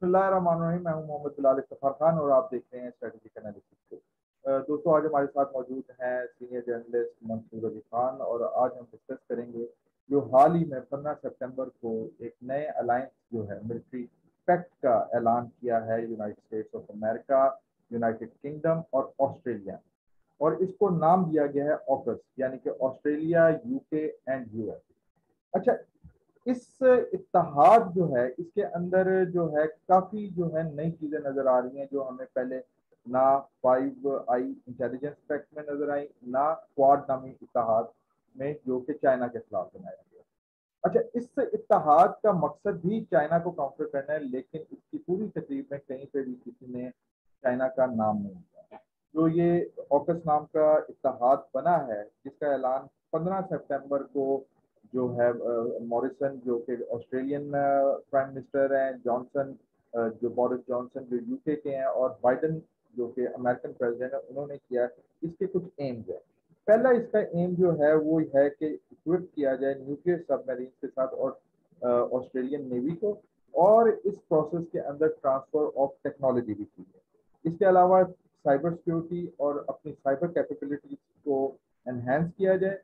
बिस्मिल्लाहिर्रहमानिर्रहीम। मैं हूं मोहम्मद बिलाल इफ्तिखार खान और आप देख रहे हैं स्ट्रेटेजिक एनालिसिस को। दोस्तों, आज हमारे साथ मौजूद हैं सीनियर जर्नलिस्ट मंसूर अली खान और आज हम डिस्कस करेंगे जो हाल ही में 15 सितंबर को एक नए अलायंस जो है मिलिट्री पैक्ट का ऐलान किया है United states of America, United kingdom और ऑस्ट्रेलिया, और इसको नाम दिया गया है ऑकस, यानी कि ऑस्ट्रेलिया, यूके एंड यूएस। अच्छा, इस इत्तेहाद जो है इसके अंदर जो है काफी जो है नई चीजें नजर आ रही हैं जो हमें पहले ना 5 आई इंटेलिजेंस पैक्ट में नजर आई, ना क्वाड नामी इत्तेहाद में जो कि चाइना के खिलाफ बनाया गया। अच्छा, इस इत्तेहाद का मकसद भी चाइना को काउंटर करना है, लेकिन इसकी पूरी तकरीब में कहीं पे भी किसी ने चाइना का नाम नहीं लिया। जो ये ऑकस नाम का इत्तेहाद बना है जिसका ऐलान 15 सितंबर को जो है मॉरिसन जो कि ऑस्ट्रेलियन प्राइम मिनिस्टर हैं, जॉनसन जो बोरिस जॉनसन जो यूके के हैं, और बाइडन जो कि अमेरिकन प्रेसिडेंट है, उन्होंने किया। इसके कुछ एम्स है। पहला इसका एम जो है वो है कि इक्विप किया जाए न्यूक्लियर सबमरीन के साथ और ऑस्ट्रेलियन नेवी को, और इस प्रोसेस के अंदर ट्रांसफर ऑफ टेक्नोलॉजी भी की है। इसके अलावा साइबर सिक्योरिटी और अपनी साइबर कैपेबिलिटीज को एनहेंस किया जाए।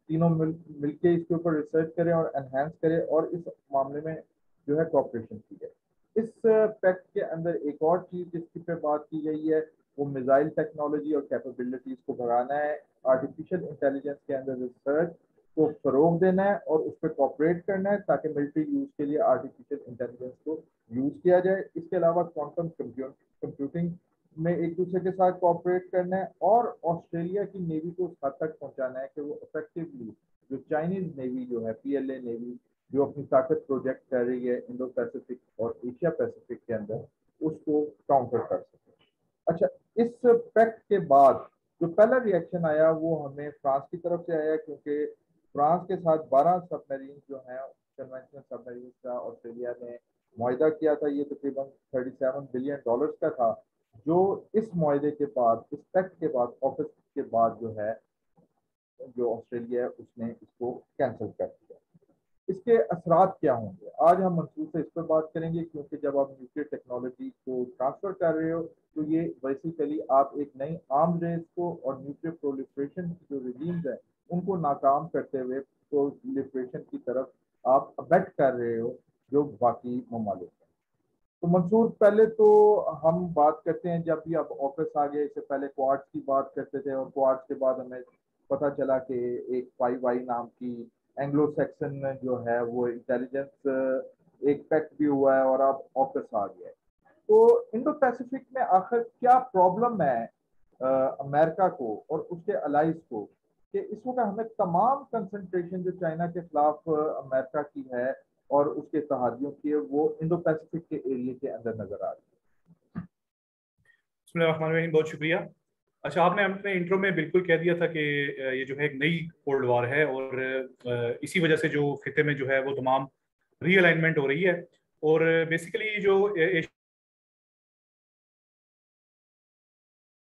तीनों मिलके इसके ऊपर रिसर्च करें और एनहेंस करें और इस मामले में जो है कॉपरेशन की जाए। इस पैक्ट के अंदर एक और चीज जिसकी पे बात की गई है वो मिसाइल टेक्नोलॉजी और कैपेबिलिटीज को बढ़ाना है। आर्टिफिशियल इंटेलिजेंस के अंदर रिसर्च को फरोग देना है और उस पर कॉपरेट करना है ताकि मिलिट्री यूज के लिए आर्टिफिशियल इंटेलिजेंस को यूज किया जाए। इसके अलावा क्वांटम कंप्यूटिंग में एक दूसरे के साथ कॉपरेट करना है और ऑस्ट्रेलिया की नेवी को उस हद तक पहुंचाना है कि वो इफेक्टिवली जो चाइनीज नेवी जो है पीएलए नेवी जो अपनी ताकत प्रोजेक्ट कर रही है इंडो पैसिफिक और एशिया पैसिफिक के अंदर, उसको काउंटर कर सके। अच्छा, इस पैक्ट के बाद जो पहला रिएक्शन आया वो हमें फ्रांस की तरफ से आया, क्योंकि फ्रांस के साथ 12 सबमरीन जो हैं कन्वेंशनल सबमरीन का ऑस्ट्रेलिया ने मुआहिदा किया था। ये तकरीबन $37 बिलियन का था, जो इस मुआहिदे के बाद, इस पैक्ट के बाद, ऑफिस के बाद जो है जो ऑस्ट्रेलिया है उसने इसको कैंसिल कर दिया। इसके असरात क्या होंगे आज हम मंसूर से इस पर बात करेंगे, क्योंकि जब आप न्यूक्लियर टेक्नोलॉजी को ट्रांसफर कर रहे हो तो ये बेसिकली आप एक नई आर्म रेस को और न्यूक्लियर प्रोलिफरेशन की जो रिजीम्स है उनको नाकाम करते हुए प्रोलिफरेशन की तरफ आप अबेट कर रहे हो जो बाकी ममालिक हैं। तो मंसूर, पहले तो हम बात करते हैं, जब भी अब ऑफिस आ गया, इससे पहले क्वाड्स की बात करते थे और क्वाड्स के बाद हमें पता चला कि एक 5 आई नाम की एंग्लो सैक्सन जो है वो इंटेलिजेंस एक पैक्ट भी हुआ है और अब ऑफिस आ गया है। तो इंडो पैसिफिक में आखिर क्या प्रॉब्लम है अमेरिका को और उसके अलाइज को कि इस वक्त हमें तमाम कंसंट्रेशन जो चाइना के खिलाफ अमेरिका की है और उसके इत्तेहादियों की है वो इंडो पैसिफिक के एरिया के अंदर नजर आ रही बिस्मिल्लाहिर्रहमानिर्रहीम, बहुत शुक्रिया। अच्छा, आपने अपने इंट्रो में बिल्कुल कह दिया था कि ये जो है एक नई कोल्ड वॉर है और इसी वजह से जो खिते में जो है वो तमाम रीअलाइनमेंट हो रही है और बेसिकली जो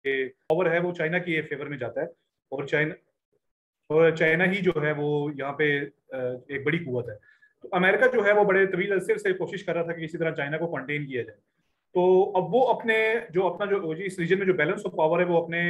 पावर है वो चाइना की फेवर में जाता है और चाइना ही जो है वो यहाँ पे एक बड़ी कुव्वत है। तो अमेरिका जो है वो बड़े तवील अरसे से कोशिश कर रहा था कि किसी तरह चाइना को कंटेन किया जाए। तो अब वो अपने जो अपना जो इस रीजन में जो बैलेंस ऑफ पावर है वो अपने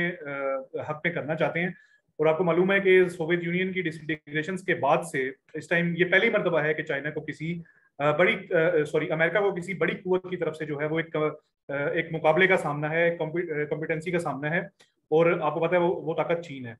हक में करना चाहते हैं। और आपको मालूम है कि सोवियत यूनियन की डिसइंटीग्रेशन के बाद से इस टाइम ये पहली मर्तबा है कि चाइना को किसी अमेरिका को किसी बड़ी कुव्वत की तरफ से जो है वो एक मुकाबले का सामना है, कॉम्पिटेंसी का सामना है। और आपको पता है वो ताकत चीन है।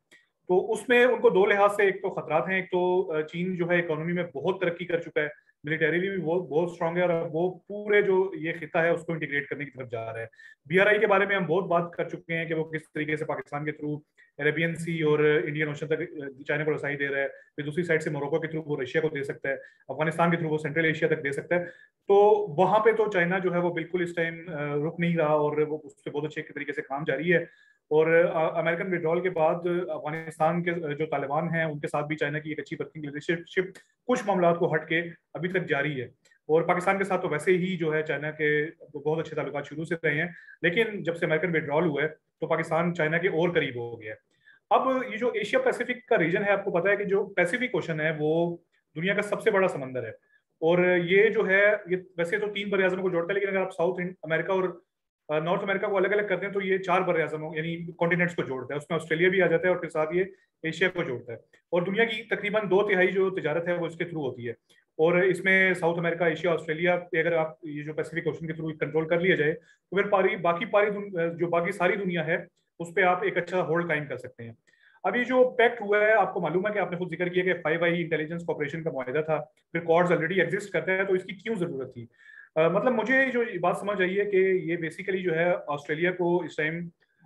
तो उसमें उनको दो लिहाज से एक तो खतरात हैं। एक तो चीन जो है इकोनॉमी में बहुत तरक्की कर चुका है, मिलिटरीली भी बहुत बहुत स्ट्रांग है और वो पूरे जो ये खिता है उसको इंटीग्रेट करने की तरफ जा रहा है। बीआरआई के बारे में हम बहुत बात कर चुके हैं कि वो किस तरीके से पाकिस्तान के थ्रू अरेबियन सी और इंडियन ओशन तक चाइना को रसाई दे रहा है, फिर दूसरी साइड से मोरक्को के थ्रू वो रशिया को दे सकता है, अफगानिस्तान के थ्रू वो सेंट्रल एशिया तक दे सकता है। तो वहां पे तो चाइना जो है वो बिल्कुल इस टाइम रुक नहीं रहा और वो उस पर बहुत अच्छे तरीके से काम जारी है। और अमेरिकन विड्रॉल के बाद अफगानिस्तान के जो तालिबान हैं उनके साथ भी चाइना की एक अच्छी वर्किंग रिलेशनशिप कुछ मामला को हट के अभी तक जारी है। और पाकिस्तान के साथ तो वैसे ही जो है चाइना के बहुत अच्छे ताल्लुकात शुरू से रहे हैं, लेकिन जब से अमेरिकन विड्रॉल हुआ है तो पाकिस्तान चाइना के और करीब हो गया है। अब ये जो एशिया पैसिफिक का रीजन है, आपको पता है कि जो पैसिफिक ओशन है वो दुनिया का सबसे बड़ा समंदर है और ये जो है ये वैसे तो 3 बर-ए-आज़मों को जोड़ता है, लेकिन अगर आप साउथ अमेरिका और नॉर्थ अमेरिका को अलग अलग करते हैं तो ये 4 बर-ए-आज़मों यानी कॉन्टिनेंट्स को जोड़ता है। उसमें ऑस्ट्रेलिया भी आ जाता है और फिर साथ ये एशिया को जोड़ता है। और दुनिया की तकरीबन 2/3 जो तजारत है वो इसके थ्रू होती है। और इसमें साउथ अमेरिका, एशिया, ऑस्ट्रेलिया पे अगर आप ये जो पैसिफिक ओशन के थ्रू कंट्रोल कर लिया जाए तो फिर जो बाकी सारी दुनिया है उस पर आप एक अच्छा होल्ड कायम कर सकते हैं। अभी जो पैक्ट हुआ है, आपको मालूम है कि आपने खुद जिक्र किया कि 5 आई इंटेलिजेंस कॉपरेशन का मुआहदा था, फिर क्वाड्स ऑलरेडी एग्जिस्ट करते हैं, तो इसकी क्यों जरूरत थी? मतलब मुझे जो बात समझ आई है कि ये बेसिकली जो है ऑस्ट्रेलिया को इस टाइम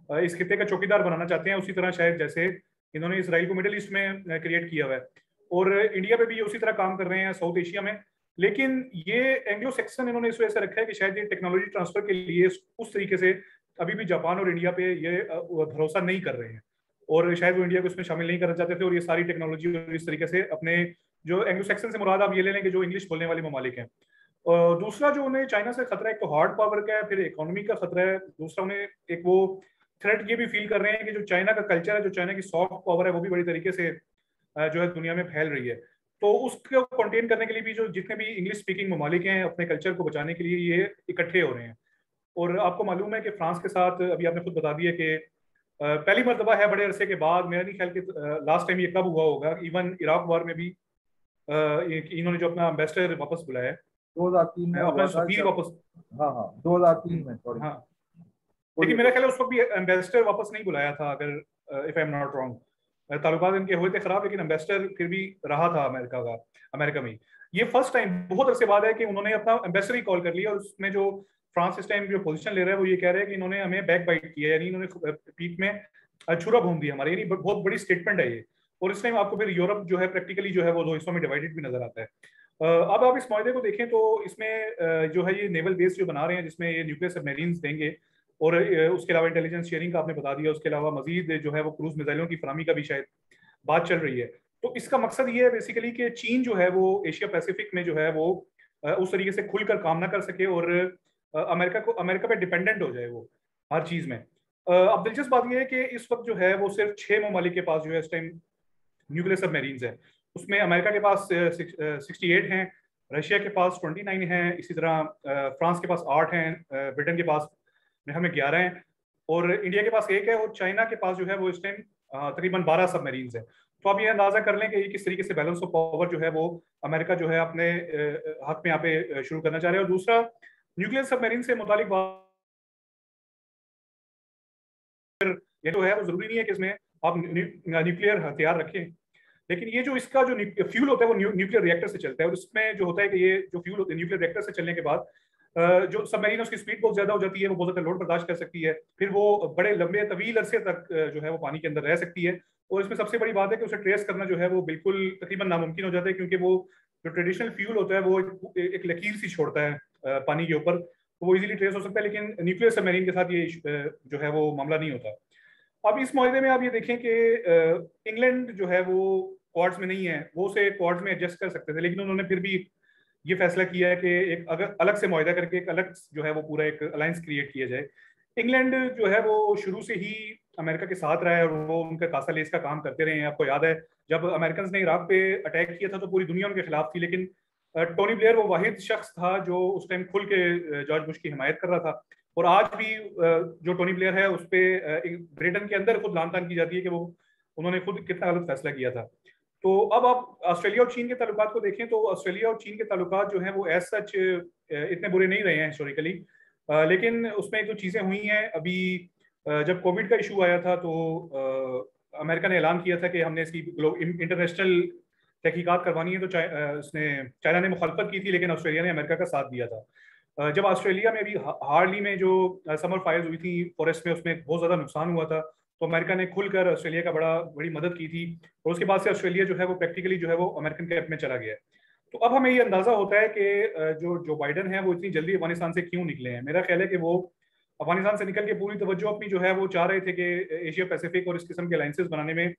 इस खिते का चौकीदार बनाना चाहते हैं, उसी तरह शायद जैसे इन्होंने इसराइल को मिडिल ईस्ट में क्रिएट किया हुआ है, और इंडिया पे भी ये उसी तरह काम कर रहे हैं साउथ एशिया में। लेकिन ये एंग्लो सेक्शन इन्होंने इस वजह से रखा है कि शायद ये टेक्नोलॉजी ट्रांसफर के लिए उस तरीके से अभी भी जापान और इंडिया पे ये भरोसा नहीं कर रहे हैं, और शायद वो इंडिया को इसमें शामिल नहीं करना चाहते थे। और ये सारी टेक्नोलॉजी इस तरीके से अपने जो एंग्लो सेक्शन से मुराद आप ये ले लें कि जो इंग्लिश बोलने वाले ममालिक हैं। दूसरा जो उन्हें चाइना से खतरा है, एक तो हार्ड पावर का है, फिर इकोनॉमी का खतरा है। दूसरा उन्हें एक वो थ्रेट ये भी फील कर रहे हैं कि जो चाइना का कल्चर है, जो चाइना की सॉफ्ट पावर है, वो भी बड़ी तरीके से जो है दुनिया में फैल रही है। तो उसको कंटेन करने के लिए भी जो जितने भी इंग्लिश स्पीकिंग ममालिक हैं, अपने कल्चर को बचाने के लिए ये इकट्ठे हो रहे हैं। और आपको मालूम है कि फ्रांस के साथ अभी आपने खुद बता दिया कि पहली मरतबा है बड़े अरसे के बाद, मेरा नहीं ख्याल कि लास्ट टाइम ये कब हुआ होगा, इवन इराक वार में भी इन्होंने जो अपना एम्बेसडर वापस बुलाया है, 2003 में अपना हुआ था सफीर जब। वापस। हाँ हाँ, 2003 में, सॉरी। हाँ, बोलिए लेकिन मेरा ख्याल बोलिए। है उस वक्त भी एम्बेसडर वापस नहीं बुलाया था, अगर if I am not wrong. ताल्लुकात इनके हुए थे खराब, लेकिन एम्बेसडर फिर भी रहा था अमेरिका में। ये फर्स्ट टाइम बहुत अरसे बाद है कि उन्होंने अपना एम्बेसडर ही कॉल कर लिया। और उसमें जो फ्रांस इस टाइम जो पोजीशन ले रहा है वो ये कह रहे हैं कि इन्होंने हमें बैक बाइट किया, यानी इन्होंने पीठ में छुरा भून दिया हमारे, यानी बहुत बड़ी स्टेटमेंट है ये। और इस टाइम आपको फिर यूरोप जो है प्रैक्टिकली जो है वो 2 हिस्सों में डिवाइडेड भी नजर आता है। अब आप इस माहदे को देखें तो इसमें जो है ये नेवल बेस जो बना रहे हैं, जिसमें ये न्यूक्लियर सबमरीन्स देंगे, और उसके अलावा इंटेलिजेंस शेयरिंग का आपने बता दिया, उसके अलावा मजीद जो है वो क्रूज मिसाइलों की फरामी का भी शायद बात चल रही है। तो इसका मकसद ये है बेसिकली कि चीन जो है वो एशिया पैसिफिक में जो है वो उस तरीके से खुलकर काम ना कर सके, और अमेरिका पे डिपेंडेंट हो जाए वो हर चीज में। अब दिलचस्प बात यह है कि इस वक्त जो है वो सिर्फ 6 ममालिक के पास जो है इस टाइम न्यूक्लियर सबमरीन्स है। उसमें अमेरिका के पास 68 हैं, रशिया के पास 29 हैं, इसी तरह फ्रांस के पास 8 हैं, ब्रिटेन के पास हमें 11 हैं, और इंडिया के पास 1 है, और चाइना के पास जो है वो इस टाइम तकरीबन 12 सबमरीन्स हैं। तो आप ये अंदाजा कर लें कि किस तरीके से बैलेंस ऑफ पावर जो है वो अमेरिका जो है अपने हक में यहाँ पे शुरू करना चाह रहे हैं। और दूसरा, न्यूक्लियर सबमरीन से मुतालिक बात ये तो है, वो जरूरी नहीं है कि इसमें आप न्यूक्लियर हथियार रखें, लेकिन ये जो इसका जो फ्यूल होता है वो न्यूक्लियर रिएक्टर से चलता है। और इसमें जो होता है कि ये जो फ्यूल होता है न्यूक्लियर रिएक्टर से चलने के बाद जो सबमरीन है उसकी स्पीड बहुत ज्यादा हो जाती है, वो बहुत ज्यादा लोड बर्दाश्त कर सकती है, फिर वो बड़े लंबे तवील अरसे तक जो है वो पानी के अंदर रह सकती है। और इसमें सबसे बड़ी बात है कि उसे ट्रेस करना जो है वो बिल्कुल तकरीबन नामुमकिन हो जाता है, क्योंकि वो जो ट्रेडिशनल फ्यूल होता है वो एक लकीर सी छोड़ता है पानी के ऊपर, तो वो इजीली ट्रेस हो सकता है। लेकिन न्यूक्लियर सबमरीन के साथ ये जो है वो मामला नहीं होता। अब इस मायने में आप ये देखें कि इंग्लैंड जो है वो क्वाड्स में नहीं है, वो उसे क्वाड्स में एडजस्ट कर सकते थे, लेकिन उन्होंने फिर भी ये फैसला किया है कि एक अगर अलग से मुआहदा करके एक अलग जो है वो पूरा एक अलायंस क्रिएट किया जाए। इंग्लैंड जो है वो शुरू से ही अमेरिका के साथ रहा है, और वो उनका कासा लेस का काम करते रहे हैं। आपको याद है जब अमेरिकन ने इराक पे अटैक किया था तो पूरी दुनिया उनके खिलाफ थी, लेकिन टोनी ब्लेयर वो वाहिद शख्स था जो उस टाइम खुल के जॉर्ज बुश की हिमायत कर रहा था। और आज भी जो टोनी ब्लेयर है उस पर ब्रिटेन के अंदर खुद लानतान की जाती है कि वो उन्होंने खुद कितना गलत फैसला किया था। तो अब आप ऑस्ट्रेलिया और चीन के ताल्लुकात को देखें तो ऑस्ट्रेलिया और चीन के ताल्लुकात जो हैं वो एज सच इतने बुरे नहीं रहे हैं हिस्टोरिकली, लेकिन उसमें जो चीज़ें हुई हैं अभी, जब कोविड का इशू आया था तो अमेरिका ने ऐलान किया था कि हमने इसकी इंटरनेशनल तहकीकात करवानी है, तो चाइना ने मुखालफत की थी, लेकिन ऑस्ट्रेलिया ने अमेरिका का साथ दिया था। जब ऑस्ट्रेलिया में अभी हाल ही में जो समर फायर्स हुई थी फॉरेस्ट में, उसमें बहुत ज़्यादा नुकसान हुआ था, तो अमेरिका ने खुलकर ऑस्ट्रेलिया का बड़ी मदद की थी, और उसके बाद से ऑस्ट्रेलिया जो है वो प्रैक्टिकली जो है वो अमेरिकन कैंप में चला गया है। तो अब हमें ये अंदाजा होता है कि जो बाइडन है वो इतनी जल्दी अफगानिस्तान से क्यों निकले हैं। मेरा ख्याल है कि वो अफगानिस्तान से निकल के पूरी तवज्जो अपनी जो है वो चाह रहे थे कि एशिया पैसिफिक और इस किस्म के अलाइंसेस बनाने में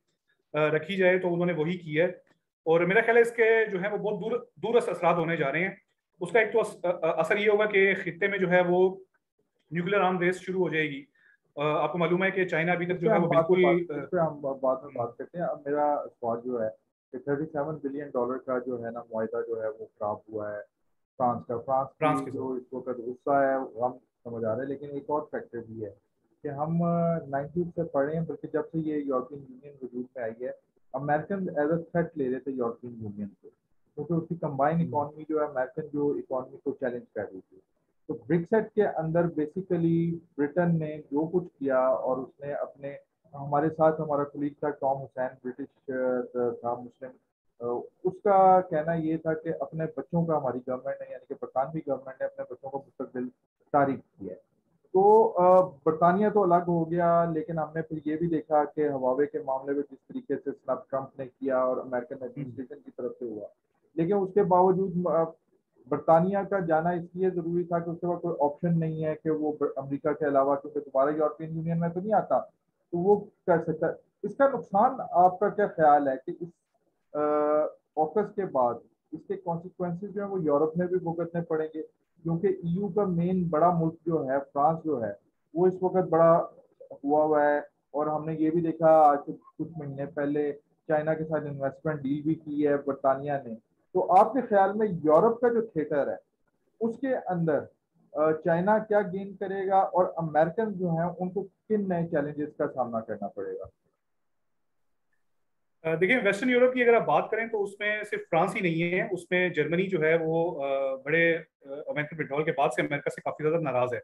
रखी जाए, तो उन्होंने वही किया है। और मेरा ख्याल है इसके जो है वो बहुत दूर असरात होने जा रहे हैं। उसका एक तो असर ये होगा कि खित्ते में जो है वो न्यूक्लियर आर्म रेस शुरू हो जाएगी। आपको मालूम है कि चाइना अभी तक जो है वो बिल्कुल इस पे हम बाद में बात करते हैं। अब मेरा सवाल जो है कि $37 बिलियन का जो है ना मुआहदा जो है वो खराब हुआ है फ्रांस का। फ्रांस फ्रांस की के जो साथ। इस वक्त गुस्सा है वो हम समझ आ रहे हैं, लेकिन एक और फैक्टर भी है कि हम 90s से पढ़े हैं, बल्कि जब से ये यूरोपियन यूनियन वजूद में आई है, अमेरिकन एज अ थ्रेट ले रहे थे यूरोपियन यूनियन को, क्योंकि उसकी कंबाइन इकोनॉमी जो है अमेरिकन जो इकोनॉमी को चैलेंज कर रही थी। तो ब्रिक्सेट के अंदर बेसिकली ब्रिटेन ने जो कुछ किया, और उसने अपने, हमारे साथ हमारा कुलीग था टॉम हुसैन, ब्रिटिश था, मुस्लिम, उसका कहना ये था कि अपने बच्चों का, हमारी गवर्नमेंट ने यानी कि बरतानवी गवर्नमेंट ने अपने बच्चों का मुस्तकबिल तारीख किया है। तो बरतानिया तो अलग हो गया, लेकिन हमने फिर ये भी देखा कि हवावे के मामले में जिस तरीके से ट्रंप ने किया और अमेरिकन एडमिनिस्ट्रेशन की तरफ से हुआ, लेकिन उसके बावजूद बरतानिया का जाना इसलिए जरूरी था कि उसके बाद कोई ऑप्शन नहीं है कि वो अमेरिका के अलावा, क्योंकि दोबारा यूरोपियन यूनियन में तो नहीं आता, तो वो कर सकता है। इसका नुकसान आपका क्या ख्याल है कि इस ऑकस के बाद इसके कॉन्सिक्वेंसेज जो है वो यूरोप में भी भुगतने पड़ेंगे, क्योंकि ईयू का मेन बड़ा मुल्क जो है फ्रांस जो है वो इस वक्त बड़ा हुआ है। और हमने ये भी देखा आज से कुछ महीने पहले चाइना के साथ इन्वेस्टमेंट डील भी की है बरतानिया ने। तो आपके ख्याल में यूरोप का जो थिएटर है उसके अंदर चाइना क्या गेन करेगा, और अमेरिकन जो हैं उनको किन नए चैलेंजेस का सामना करना पड़ेगा? देखिए, वेस्टर्न यूरोप की अगर आप बात करें तो उसमें सिर्फ फ्रांस ही नहीं है, उसमें जर्मनी जो है वो बड़े अमेरिकन विड्रॉल के बाद से अमेरिका से काफी ज्यादा नाराज है।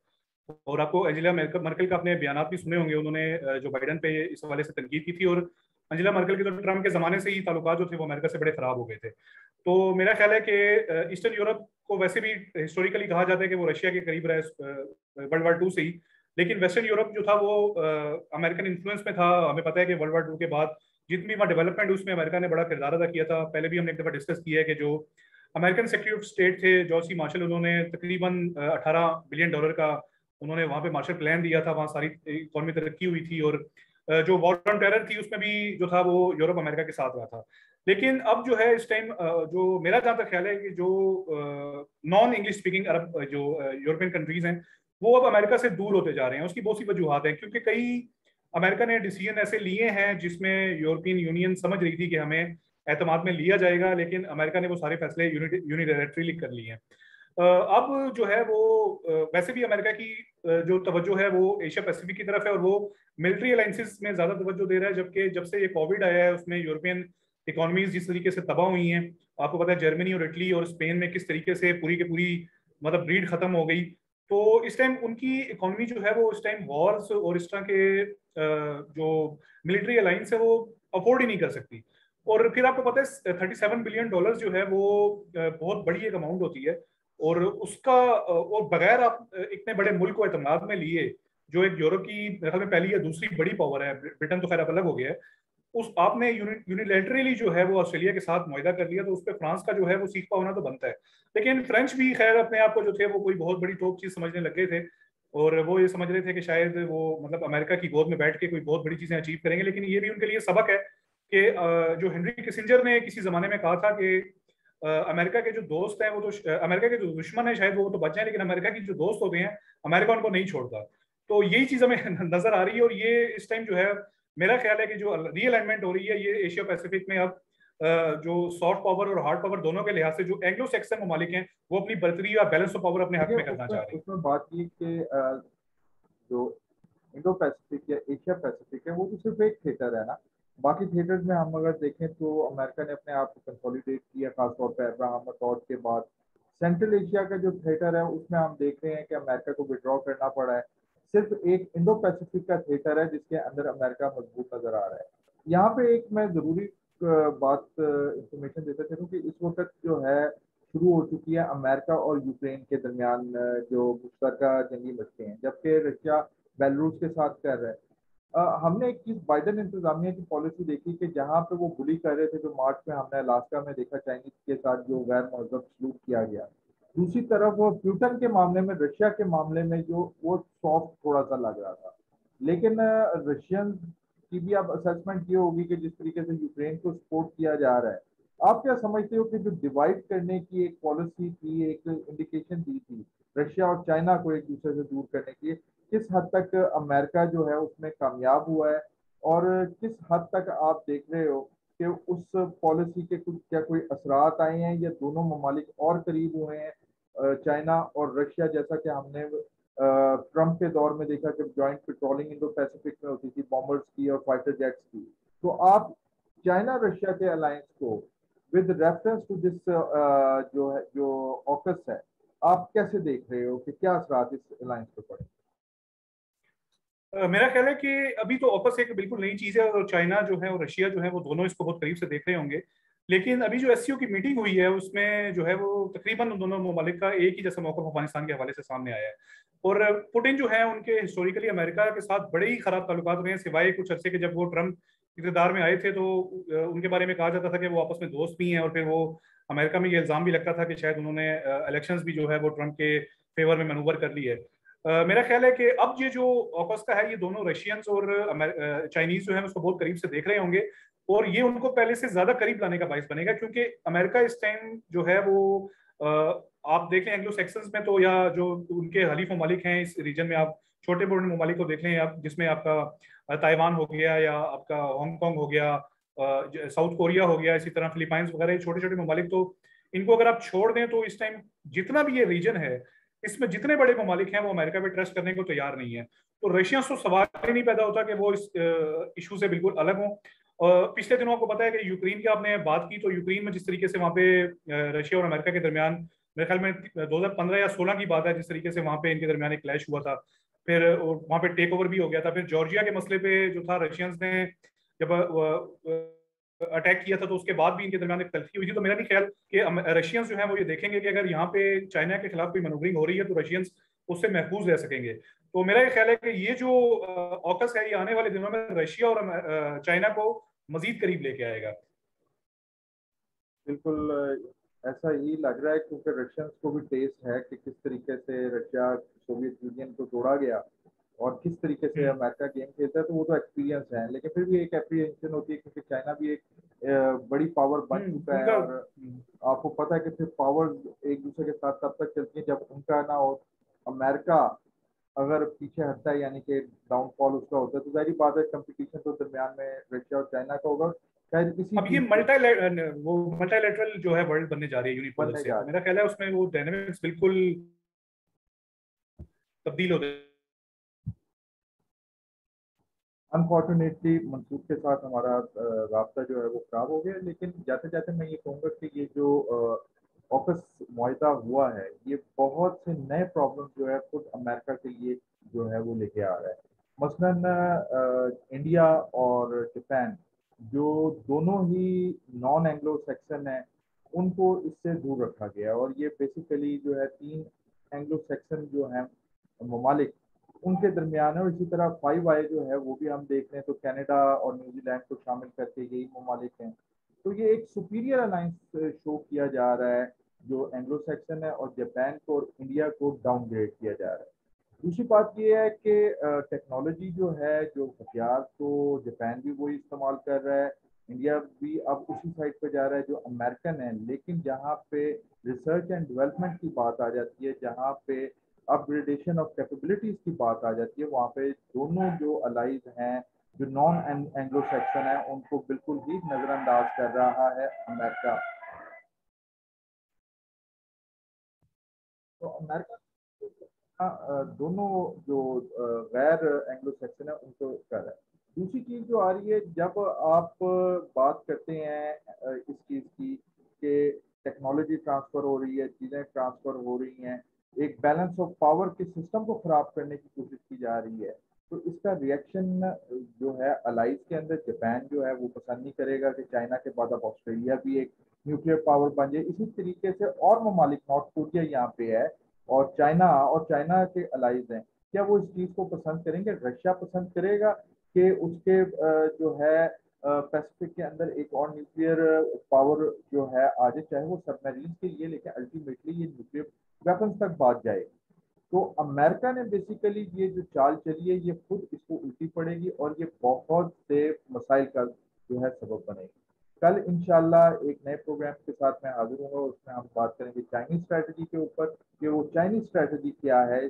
और आपको एंजेला मर्केल का अपने बयान भी सुने होंगे, उन्होंने जो बाइडन पे इस हवाले से तनकीद की थी। और अंजेला मर्केल के तो ट्रम्प के जमाने से ही ताल्लुकात जो थे वो अमेरिका से बड़े खराब हो गए थे। तो मेरा ख्याल है कि ईस्टर्न यूरोप को वैसे भी हिस्टोरिकली कहा जाता है कि वो रशिया के करीब रहा है वर्ल्ड war 2 से ही। लेकिन वेस्टर्न यूरोप जो था वो अमेरिकन इन्फ्लुएंस में था। हमें पता है कि वर्ल्ड war 2 के बाद जितनी वहाँ डेवलपमेंट उसमें अमेरिका ने बड़ा किरदार अदा किया था। पहले भी हमने एक दफा डिस्कस किया है कि जो अमेरिकन सेक्रेटरी ऑफ स्टेट थे जॉर्ज सी मार्शल, उन्होंने तकरीबन $18 बिलियन का उन्होंने वहाँ पे मार्शल प्लान दिया था। वहाँ सारी इकोनॉमी तरक्की हुई थी। और जो वॉर ऑन टेरर थी उसमें भी जो था वो यूरोप अमेरिका के साथ रहा था। लेकिन अब जो है इस टाइम जो मेरा जहाँ तक ख्याल है कि जो नॉन इंग्लिश स्पीकिंग अरब जो यूरोपियन कंट्रीज हैं वो अब अमेरिका से दूर होते जा रहे हैं। उसकी बहुत सी वजूहत हैं, क्योंकि कई अमेरिका ने डिसीजन ऐसे लिए हैं जिसमें यूरोपियन यूनियन समझ रही थी कि हमें एतमाद में लिया जाएगा, लेकिन अमेरिका ने वो सारे फैसले यूनिलैटरली कर लिए हैं। अब जो है वो वैसे भी अमेरिका की जो तवज्जो है वो एशिया पैसिफिक की तरफ है, और वो मिलिट्री अलायंसेस में ज्यादा तवज्जो दे रहा है। जबकि जब से ये कोविड आया है उसमें यूरोपियन इकोनॉमीज जिस तरीके से तबाह हुई हैं, आपको पता है जर्मनी और इटली और स्पेन में किस तरीके से पूरी की पूरी मतलब ब्रीड खत्म हो गई। तो इस टाइम उनकी इकोनॉमी जो है वो इस टाइम वॉर्स और इस तरह के जो मिलिट्री अलायंस है वो अफोर्ड ही नहीं कर सकती। और फिर आपको पता है $37 बिलियन जो है वो बहुत बड़ी एक अमाउंट होती है। और उसका और बगैर आप इतने बड़े मुल्क को एतमाद में लिए, जो एक यूरोप की मेरे ख्याल में पहली या दूसरी बड़ी पावर है, ब्रिटेन तो खैर अब अलग हो गया है, उस आपने यूनिलैटरली जो है वो ऑस्ट्रेलिया के साथ मुआहदा कर लिया, तो उस पर फ्रांस का जो है वो सीखा होना तो बनता है। लेकिन फ्रेंच भी खैर अपने आप को जो थे वो कोई बहुत बड़ी टॉप चीज समझने लग गए थे, और वो ये समझ रहे थे कि शायद वो मतलब अमेरिका की गोद में बैठ के कोई बहुत बड़ी चीजें अचीव करेंगे। लेकिन ये भी उनके लिए सबक है कि जो हेनरी किसिंजर ने किसी जमाने में कहा था कि अमेरिका के जो दोस्त हैं वो तो अमेरिका के जो दुश्मन है शायद वो तो बच जाए, लेकिन अमेरिका की जो दोस्त होते हैं अमेरिका उनको नहीं छोड़ता। तो यही चीज हमें नजर आ रही है। और ये इस टाइम जो है मेरा ख्याल है कि जो रीअलाइनमेंट हो रही है ये एशिया पैसिफिक में अब जो सॉफ्ट पावर और हार्ड पावर दोनों के लिहाज से जो एंग्लो सैक्सन ममालिक हैं वो अपनी बर्तरी या बैलेंस ऑफ पावर अपने हक देखिए, में करना उसमें चाह रहे हैं। उसमें बात ये कि जो इंडो पैसिफिक या एशिया पैसिफिक है वो तो सिर्फ एक थिएटर है ना। बाकी थिएटर्स में हम अगर देखें तो अमेरिका ने अपने आप को कंसोलिडेट किया, खासतौर पर अब्राहम अकॉर्ड के बाद। सेंट्रल एशिया का जो थिएटर है उसमें हम देख रहे हैं कि अमेरिका को विड्रॉ करना पड़ा है। सिर्फ एक इंडो पैसिफिक का थिएटर है जिसके अंदर अमेरिका मजबूत नजर आ रहा है। यहाँ पे एक मैं जरूरी बात इंफॉर्मेशन देता चलूँ कि इस वक्त जो है शुरू हो चुकी है अमेरिका और यूक्रेन के दरमियान जो मुश्तरका जंगी मचते हैं, जबकि रशिया बेलारूस के साथ कर रहा है। हमने एक चीज बाइडेन इंतजामिया की पॉलिसी देखी कि जहां पे वो बुली कर रहे थे, जो मार्च में हमने अलास्का में देखा चाइनीज के साथ जो गैर महजब सलूक किया गया। दूसरी तरफ वो प्यूटन के मामले में, रशिया के मामले में जो वो सॉफ्ट थोड़ा सा लग रहा था। लेकिन रशियन की भी आप असेसमेंट ये होगी कि जिस तरीके से यूक्रेन को सपोर्ट किया जा रहा है, आप क्या समझते हो कि जो डिवाइड करने की एक पॉलिसी थी, एक इंडिकेशन दी थी रशिया और चाइना को एक दूसरे से दूर करने की, किस हद तक अमेरिका जो है उसमें कामयाब हुआ है, और किस हद तक आप देख रहे हो कि उस पॉलिसी के कुछ क्या कोई असरात आए हैं या दोनों ममालिक और करीब हुए हैं, चाइना और रशिया, जैसा कि हमने ट्रम्प के दौर में देखा जब जॉइंट पेट्रोलिंग इंडो पैसिफिक में होती थी बॉम्बर्स की और फाइटर जेट्स की। तो आप चाइना रशिया के अलायंस को विद रेफरेंस टू दिस जो है जो ऑकस है, आप कैसे देख रहे हो कि क्या असरात इस अलायंस पर पड़े? मेरा ख्याल है कि अभी तो ऑकस एक बिल्कुल नई चीज है और चाइना जो है और रशिया जो है वो दोनों इसको बहुत करीब से देख रहे होंगे। लेकिन अभी जो एससीओ की मीटिंग हुई है उसमें जो है वो तकरीबन उन दोनों ममालिक का एक ही जैसा मौका अफगानिस्तान के हवाले से सामने आया है। और पुतिन जो है उनके हिस्टोरिकली अमेरिका के साथ बड़े ही खराब ताल्लुकात रहे हैं, सिवाय कुछ अरसे के जब वो ट्रम्प इक़्तिदार में आए थे तो उनके बारे में कहा जाता था कि वो आपस में दोस्त भी हैं। और फिर वो अमेरिका में ये इल्ज़ाम भी लगता था कि शायद उन्होंने इलेक्शंस भी जो है वो ट्रम्प के फेवर में मैनूवर कर ली है। मेरा ख्याल है कि अब ये जो ऑकस का है ये दोनों रशियंस और चाइनीज जो है उसको बहुत करीब से देख रहे होंगे। और ये उनको पहले से ज्यादा करीब लाने का बायस बनेगा, क्योंकि अमेरिका इस टाइम जो है वो आप देख लें एंग्लो सेक्सन्स में तो, या जो उनके हलीफ ममालिक हैं इस रीजन में, आप छोटे बड़े ममालिक को देख लें, आप जिसमें आपका ताइवान हो गया या आपका हांगकांग हो गया, साउथ कोरिया हो गया, इसी तरह फिलीपाइंस वगैरह छोटे छोटे ममालिक, तो इनको अगर आप छोड़ दें तो इस टाइम जितना भी ये रीजन है इसमें जितने बड़े ममालिक हैं वो अमेरिका पे ट्रस्ट करने को तैयार नहीं है। तो रशियंस तो सवाल ही नहीं पैदा होता कि वो इस इशू से बिल्कुल अलग हों। पिछले दिनों आपको पता है कि यूक्रेन की आपने बात की, तो यूक्रेन में जिस तरीके से वहाँ पे रशिया और अमेरिका के दरमियान, मेरे ख्याल में 2015 या 16 की बात है, जिस तरीके से वहाँ पे इनके दरमियान एक क्लैश हुआ था, फिर वहाँ पे टेक ओवर भी हो गया था। फिर जॉर्जिया के मसले पे जो था, रशियंस ने जब अटैक किया था तो उसके बाद भी इनके दरमियान एक तल्खी हुई थी। तो मेरा नहीं ख्याल कि रशियंस जो है वो ये देखेंगे कि अगर यहाँ पे चाइना के खिलाफ कोई मनूवरिंग हो रही है तो रशियंस उससे महफूज रह सकेंगे। तो मेरा ये ख्याल है कि ये जो ऑकस है ये आने वाले दिनों में रशिया और चाइना को मजीद करीब लेके आएगा। बिल्कुल ऐसा ही लग रहा है, क्योंकि रशियंस को भी टेस्ट है कि किस तरीके से रशिया सोवियत यूनियन को तोड़ा गया और किस तरीके से अमेरिका गेम खेलता है, तो वो तो एक्सपीरियंस है। लेकिन फिर भी एक एप्रीहेंशन होती है क्योंकि चाइना भी एक बड़ी पावर बन चुका है, उनका और आपको पता है कि फिर पावर एक दूसरे के साथ तब तक चलती है जब उनका ना हो। अमेरिका अगर पीछे हटता है यानी कि डाउनफॉल उसका होता है, तो जाहिर बात है कंपटीशन तो दरमियान में रशिया और चाइना का होगा, शायद इसी अब ये चीज पे मल्टीलेटरल जो है वर्ल्ड बनने जा रही है यूनिपोलर बनने से, जा तो रहा मेरा ख्याल है उसमें वो डायनामिक्स बिल्कुल तब्दील हो जाए। है। अनफॉर्चुनेटली मंसूर के साथ हमारा रास्ता जो है वो खराब हो गया, लेकिन जाते जाते मैं ये कहूँगा कि ये जो ऑकस मुआहदा हुआ है ये बहुत से नए प्रॉब्लम जो है खुद अमेरिका के लिए जो है वो लेके आ रहा है। मसलन इंडिया और जापान जो दोनों ही नॉन एंग्लो सेक्शन है, उनको इससे दूर रखा गया, और ये बेसिकली जो है तीन एंग्लो सेक्शन जो है ममालिक उनके दरमियान है। और इसी तरह 5 आई जो है वो भी हम देख रहे हैं तो कनाडा और न्यूजीलैंड को शामिल करके यही ममालिक हैं। तो ये एक सुपीरियर अलायंस शो किया जा रहा है जो एंग्लो सेक्शन है, और जापान को और इंडिया को डाउनग्रेड किया जा रहा है। दूसरी बात ये है कि टेक्नोलॉजी जो है, जो हथियार, तो जापान भी वही इस्तेमाल कर रहा है, इंडिया भी अब उसी साइड पे जा रहा है जो अमेरिकन है। लेकिन जहाँ पे रिसर्च एंड डेवलपमेंट की बात आ जाती है, जहाँ पे अपग्रेडेशन ऑफ कैपेबिलिटीज की बात आ जाती है, वहाँ पे दोनों जो अलाइज हैं जो नॉन एंग्लो सेक्शन है उनको बिल्कुल ही नजरअंदाज कर रहा है अमेरिका। तो अमेरिका दोनों जो गैर एंग्लो सेक्शन है उनको कर रहा है। दूसरी चीज जो आ रही है, जब आप बात करते हैं इस चीज की कि टेक्नोलॉजी ट्रांसफर हो रही है, चीजें ट्रांसफर हो रही हैं, एक बैलेंस ऑफ पावर के सिस्टम को खराब करने की कोशिश की जा रही है, तो इसका रिएक्शन जो है अलाइज के अंदर जापान जो है वो पसंद नहीं करेगा कि चाइना के बाद अब ऑस्ट्रेलिया भी एक न्यूक्लियर पावर बन जाए। इसी तरीके से और ममालिक, नॉर्थ कोरिया यहाँ पे है और चाइना के अलाइज हैं, क्या वो इस चीज को पसंद करेंगे? रशिया पसंद करेगा कि उसके जो है पैसिफिक के अंदर एक और न्यूक्लियर पावर जो है आ जाए, चाहे वो सबमरीन के लिए, लेकिन अल्टीमेटली ये न्यूक्लियर वेपन्स तक बात जाए। तो अमेरिका ने बेसिकली ये जो चाल चली है ये खुद इसको उल्टी पड़ेगी और ये बहुत से मसाइल का जो है सबब बनेगी। कल इंशाल्लाह एक नए प्रोग्राम के साथ मैं हाजिर हूँगा, उसमें हम बात करेंगे चाइनीज स्ट्रैटेजी के ऊपर कि वो चाइनीज स्ट्रैटेजी क्या है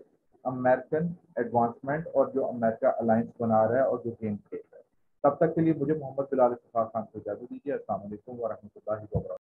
अमेरिकन एडवांसमेंट और जो अमेरिका अलायंस बना रहा है और जो गेम खेल रहा है। तब तक के लिए मुझे मोहम्मद बिलाल इफ्तिखार खान को इजाजत दीजिए। अस्सलाम वालेकुम व रहमतुल्लाहि व बरकातुहू।